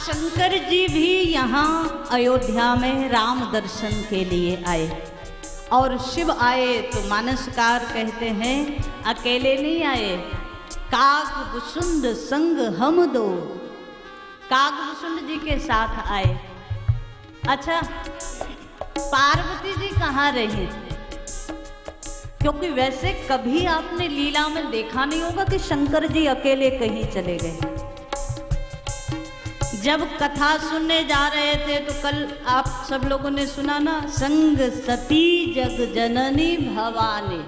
शंकर जी भी यहाँ अयोध्या में राम दर्शन के लिए आए और शिव आए तो मानसकार कहते हैं अकेले नहीं आए, कागभुसुंड संग हम दो, कागभुसुंड जी के साथ आए। अच्छा, पार्वती जी कहाँ रही? क्योंकि वैसे कभी आपने लीला में देखा नहीं होगा कि शंकर जी अकेले कहीं चले गए। जब कथा सुनने जा रहे थे तो कल आप सब लोगों ने सुना ना, संग सती जग जननी भवानी।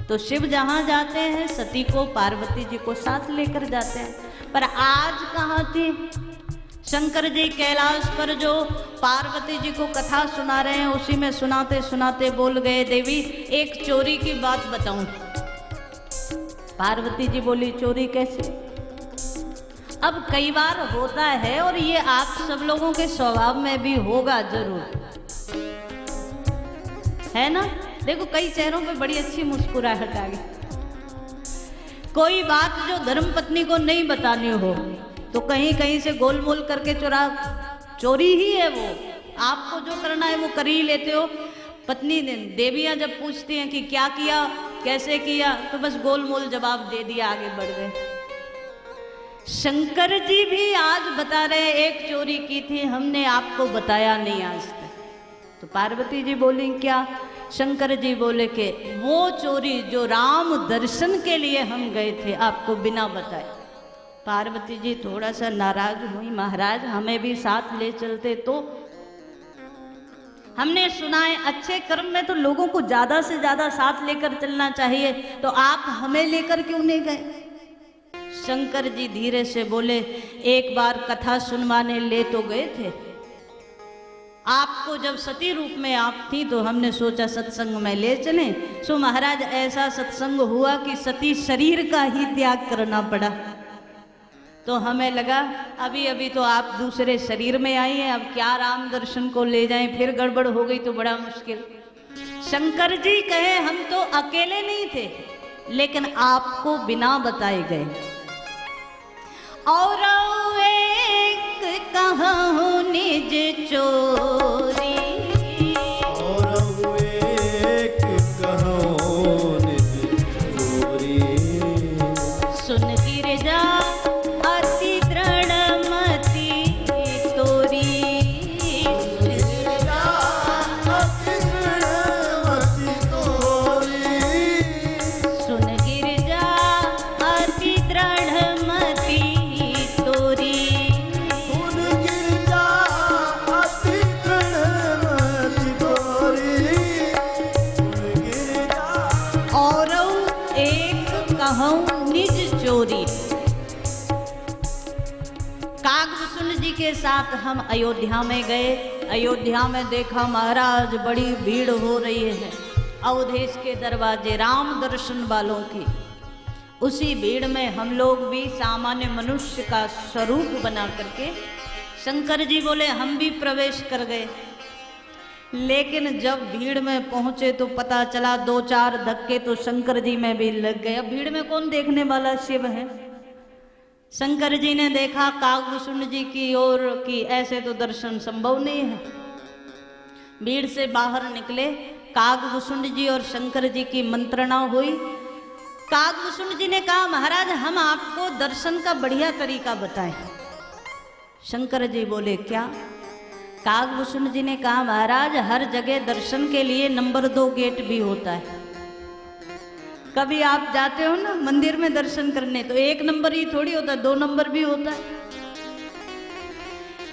तो शिव जहाँ जाते हैं सती को, पार्वती जी को साथ लेकर जाते हैं। पर आज कहाँ थी शंकर जी? कैलाश पर जो पार्वती जी को कथा सुना रहे हैं उसी में सुनाते सुनाते बोल गए, देवी एक चोरी की बात बताऊं। पार्वती जी बोली, चोरी कैसे? अब कई बार होता है और ये आप सब लोगों के स्वभाव में भी होगा जरूर, है ना? देखो कई चेहरों पे बड़ी अच्छी मुस्कुराहट आ गई। कोई बात जो धर्म पत्नी को नहीं बतानी हो तो कहीं कहीं से गोल मोल करके चोरी ही है वो। आपको जो करना है वो कर ही लेते हो। पत्नी देवियां जब पूछती हैं कि क्या किया, कैसे किया, तो बस गोल मोल जवाब दे दिया, आगे बढ़ गए। शंकर जी भी आज बता रहे, एक चोरी की थी, हमने आपको बताया नहीं आज तक। तो पार्वती जी बोली, क्या? शंकर जी बोले कि वो चोरी जो राम दर्शन के लिए हम गए थे आपको बिना बताए। पार्वती जी थोड़ा सा नाराज हुई, महाराज हमें भी साथ ले चलते तो। हमने सुना है अच्छे कर्म में तो लोगों को ज्यादा से ज्यादा साथ लेकर चलना चाहिए, तो आप हमें लेकर क्यों नहीं गए? शंकर जी धीरे से बोले, एक बार कथा सुनवाने ले तो गए थे आपको, जब सती रूप में आप थी तो हमने सोचा सत्संग में ले चलें। सो महाराज ऐसा सत्संग हुआ कि सती शरीर का ही त्याग करना पड़ा। तो हमें लगा अभी अभी तो आप दूसरे शरीर में आई हैं, अब क्या राम दर्शन को ले जाएं, फिर गड़बड़ हो गई तो बड़ा मुश्किल। शंकर जी कहे, हम तो अकेले नहीं थे लेकिन आपको बिना बताए गए। और एक कहूँ निज चोरी, और एक कहूँ निज चोरी, सुन गिरजा अति दृढ़मति तोरी, गिरजा अति दृढ़मति तोरी, सुन गिरजा अति दृढ़मति तोरी, सुन गिरजा अति दृढ़मति तोरी, सुन गिरजा। और एक कहूँ निज चोरी। कागभुसुंड जी के साथ हम अयोध्या में गए। अयोध्या में देखा महाराज बड़ी भीड़ हो रही है, अवधेश के दरवाजे राम दर्शन वालों की। उसी भीड़ में हम लोग भी सामान्य मनुष्य का स्वरूप बना करके, शंकर जी बोले हम भी प्रवेश कर गए। लेकिन जब भीड़ में पहुंचे तो पता चला 2-4 धक्के तो शंकर जी में भी लग गए। अब भीड़ में कौन देखने वाला, शिव है। शंकर जी ने देखा कागभुसुंड जी की ओर कि ऐसे तो दर्शन संभव नहीं है। भीड़ से बाहर निकले, कागभुसुंड जी और शंकर जी की मंत्रणा हुई। कागभुसुंड जी ने कहा, महाराज हम आपको दर्शन का बढ़िया तरीका बताएं। शंकर जी बोले, क्या? कागभुसुंड जी ने कहा, महाराज हर जगह दर्शन के लिए नंबर 2 गेट भी होता है। कभी आप जाते हो ना मंदिर में दर्शन करने तो 1 नंबर ही थोड़ी होता है, 2 नंबर भी होता है।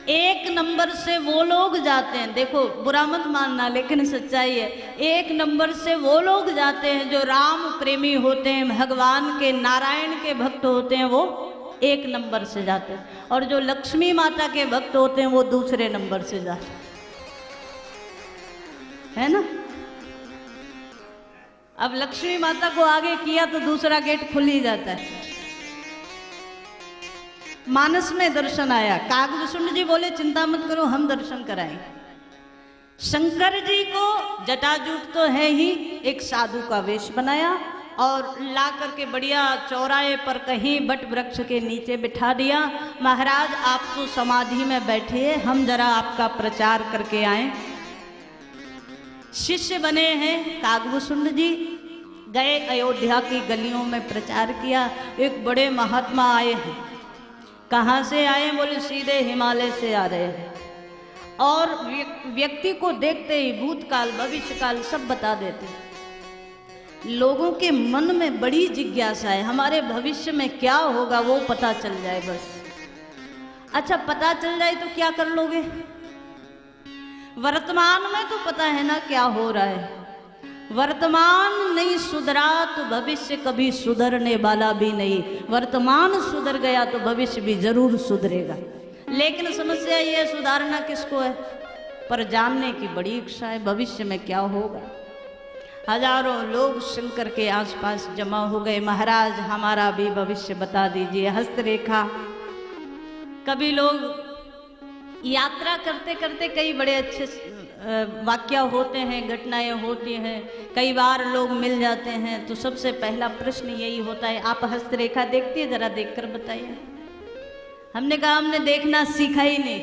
1 नंबर से वो लोग जाते हैं, देखो बुरा मत मानना लेकिन सच्चाई है, 1 नंबर से वो लोग जाते हैं जो राम प्रेमी होते हैं, भगवान के नारायण के भक्त होते हैं, वो 1 नंबर से जाते हैं। और जो लक्ष्मी माता के भक्त होते हैं वो दूसरे नंबर से जाते हैं, है ना? अब लक्ष्मी माता को आगे किया तो दूसरा गेट खुल ही जाता है। मानस में दर्शन आया, कागभुसुंड जी बोले चिंता मत करो हम दर्शन कराएं। शंकर जी को जटाजूट तो है ही, एक साधु का वेश बनाया, और ला करके बढ़िया चौराहे पर कहीं बट वृक्ष के नीचे बिठा दिया। महाराज आप तो समाधि में बैठिए, हम जरा आपका प्रचार करके आए। शिष्य बने हैं काकभूषुंड जी, गए अयोध्या की गलियों में प्रचार किया। एक बड़े महात्मा आए हैं। कहाँ से आए? बोले सीधे हिमालय से आ रहे हैं। और व्यक्ति को देखते ही भूतकाल भविष्यकाल सब बता देते हैं। लोगों के मन में बड़ी जिज्ञासा है, हमारे भविष्य में क्या होगा वो पता चल जाए बस। अच्छा पता चल जाए तो क्या कर लोगे? वर्तमान में तो पता है ना क्या हो रहा है। वर्तमान नहीं सुधरा तो भविष्य कभी सुधरने वाला भी नहीं। वर्तमान सुधर गया तो भविष्य भी जरूर सुधरेगा। लेकिन समस्या ये सुधारना किसको है? पर जानने की बड़ी इच्छा है भविष्य में क्या होगा। हजारों लोग शंकर के आसपास जमा हो गए। महाराज हमारा भी भविष्य बता दीजिए। हस्तरेखा। कभी लोग यात्रा करते करते कई बड़े अच्छे वाक्य होते हैं, घटनाएं होती हैं, कई बार लोग मिल जाते हैं। तो सबसे पहला प्रश्न यही होता है, आप हस्तरेखा देखती है? जरा देखकर बताइए। हमने कहा हमने देखना सीखा ही नहीं,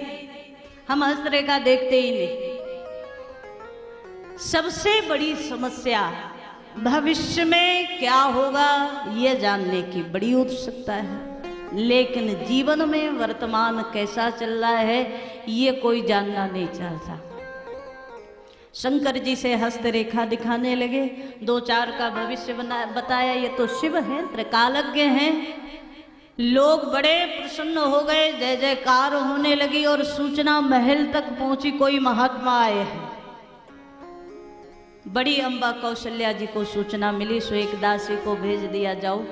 हम हस्तरेखा देखते ही नहीं। सबसे बड़ी समस्या भविष्य में क्या होगा ये जानने की बड़ी उत्सुकता है, लेकिन जीवन में वर्तमान कैसा चल रहा है ये कोई जानना नहीं चाहता। शंकर जी से हस्तरेखा दिखाने लगे, 2-4 का भविष्य बताया। ये तो शिव हैं, त्रिकालज्ञ हैं। लोग बड़े प्रसन्न हो गए, जय जयकार होने लगी और सूचना महल तक पहुंची, कोई महात्मा आए हैं। बड़ी अम्बा कौशल्या जी को सूचना मिली, सो एक दासी को भेज दिया, जाओ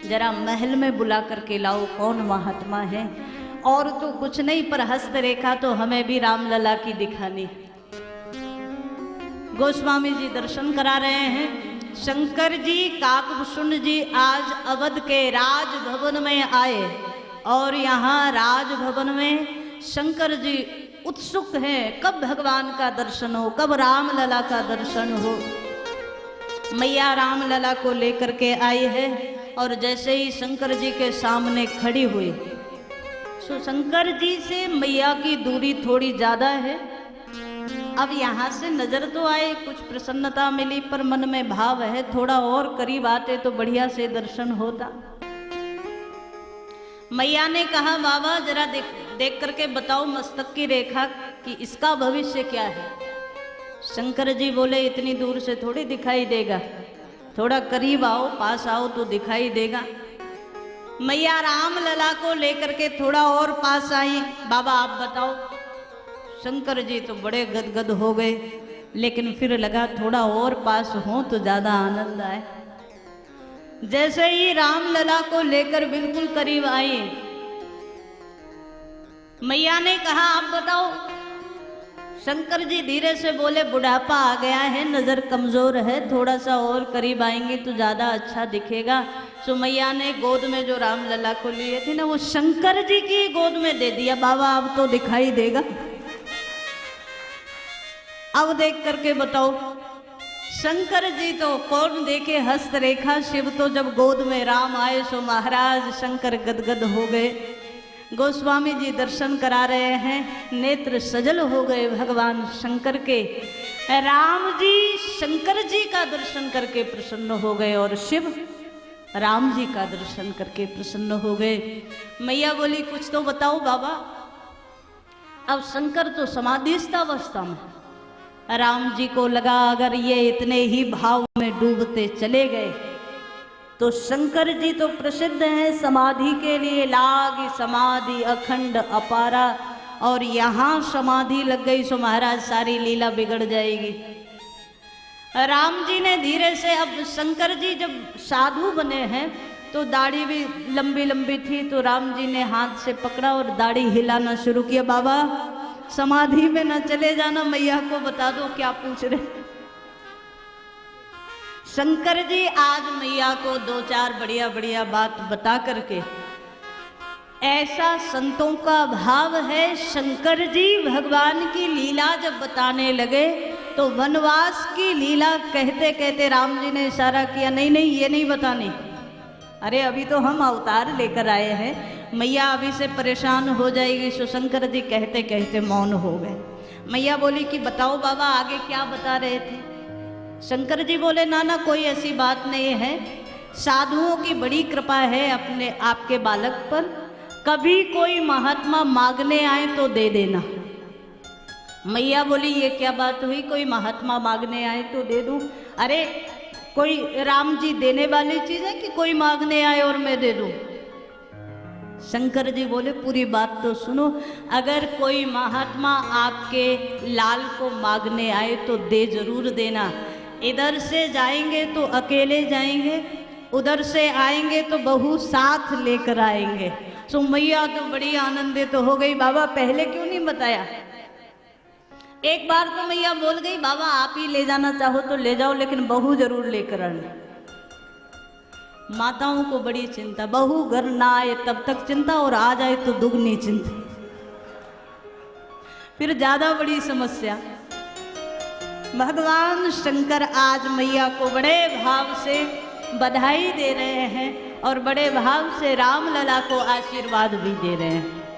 जरा महल में बुला करके लाओ कौन महात्मा है। और तो कुछ नहीं पर हस्तरेखा तो हमें भी रामलला की दिखानी। गोस्वामी जी दर्शन करा रहे हैं। शंकर जी काकभूषुंड जी आज अवध के राजभवन में आए और यहाँ राजभवन में शंकर जी उत्सुक हैं कब भगवान का दर्शन हो, कब रामलला का दर्शन हो। मैया रामलला को लेकर के आई है और जैसे ही शंकर जी के सामने खड़ी हुई, सो शंकर जी से मैया की दूरी थोड़ी ज़्यादा है। अब यहाँ से नजर तो आए, कुछ प्रसन्नता मिली, पर मन में भाव है थोड़ा और करीब आते तो बढ़िया से दर्शन होता। मैया ने कहा बाबा जरा देख करके बताओ मस्तक की रेखा कि इसका भविष्य क्या है। शंकर जी बोले इतनी दूर से थोड़ी दिखाई देगा, थोड़ा करीब आओ, पास आओ तो दिखाई देगा। मैया रामलला को लेकर के थोड़ा और पास आई, बाबा आप बताओ। शंकर जी तो बड़े गदगद हो गए, लेकिन फिर लगा थोड़ा और पास हो तो ज्यादा आनंद आए। जैसे ही रामलला को लेकर बिल्कुल करीब आई, मैया ने कहा आप बताओ। शंकर जी धीरे से बोले बुढ़ापा आ गया है, नजर कमजोर है, थोड़ा सा और करीब आएंगे तो ज्यादा अच्छा दिखेगा। सो मैया ने गोद में जो रामलला को लिए थे ना, वो शंकर जी की गोद में दे दिया। बाबा अब तो दिखाई देगा, अब देख करके बताओ। शंकर जी तो कौन देखे हस्तरेखा, शिव तो जब गोद में राम आए सो महाराज शंकर गदगद हो गए। गोस्वामी जी दर्शन करा रहे हैं, नेत्र सजल हो गए भगवान शंकर के। राम जी शंकर जी का दर्शन करके प्रसन्न हो गए और शिव राम जी का दर्शन करके प्रसन्न हो गए। मैया बोली कुछ तो बताओ बाबा। अब शंकर तो समाधिस्थ अवस्था में, राम जी को लगा अगर ये इतने ही भाव में डूबते चले गए तो शंकर जी तो प्रसिद्ध हैं समाधि के लिए, लागी समाधि अखंड अपारा, और यहाँ समाधि लग गई सो महाराज सारी लीला बिगड़ जाएगी। राम जी ने धीरे से, अब शंकर जी जब साधु बने हैं तो दाढ़ी भी लंबी लंबी थी, तो राम जी ने हाथ से पकड़ा और दाढ़ी हिलाना शुरू किया। बाबा समाधि में न चले जाना, मैया को बता दो क्या पूछ रहे। शंकर जी आज मैया को 2-4 बढ़िया बढ़िया बात बता करके, ऐसा संतों का भाव है। शंकर जी भगवान की लीला जब बताने लगे तो वनवास की लीला कहते कहते राम जी ने इशारा किया, नहीं नहीं ये नहीं बतानी, अरे अभी तो हम अवतार लेकर आए हैं, मैया अभी से परेशान हो जाएगी। सो शंकर जी कहते कहते मौन हो गए। मैया बोली कि बताओ बाबा आगे क्या बता रहे थे। शंकर जी बोले ना ना कोई ऐसी बात नहीं है, साधुओं की बड़ी कृपा है अपने आपके बालक पर, कभी कोई महात्मा मांगने आए तो दे देना। मैया बोली ये क्या बात हुई, कोई महात्मा मांगने आए तो दे दूं? अरे कोई राम जी देने वाली चीज है कि कोई मांगने आए और मैं दे दूं? शंकर जी बोले पूरी बात तो सुनो, अगर कोई महात्मा आपके लाल को मांगने आए तो दे जरूर देना। इधर से जाएंगे तो अकेले जाएंगे, उधर से आएंगे तो बहू साथ लेकर आएंगे। सो मैया तो बड़ी आनंदित हो गई, बाबा पहले क्यों नहीं बताया। एक बार तो मैया बोल गई बाबा आप ही ले जाना चाहो तो ले जाओ, लेकिन बहू जरूर लेकर आना। माताओं को बड़ी चिंता, बहू घर ना आए तब तक चिंता, और आ जाए तो दुगनी चिंता, फिर ज्यादा बड़ी समस्या। भगवान शंकर आज मैया को बड़े भाव से बधाई दे रहे हैं और बड़े भाव से राम लला को आशीर्वाद भी दे रहे हैं।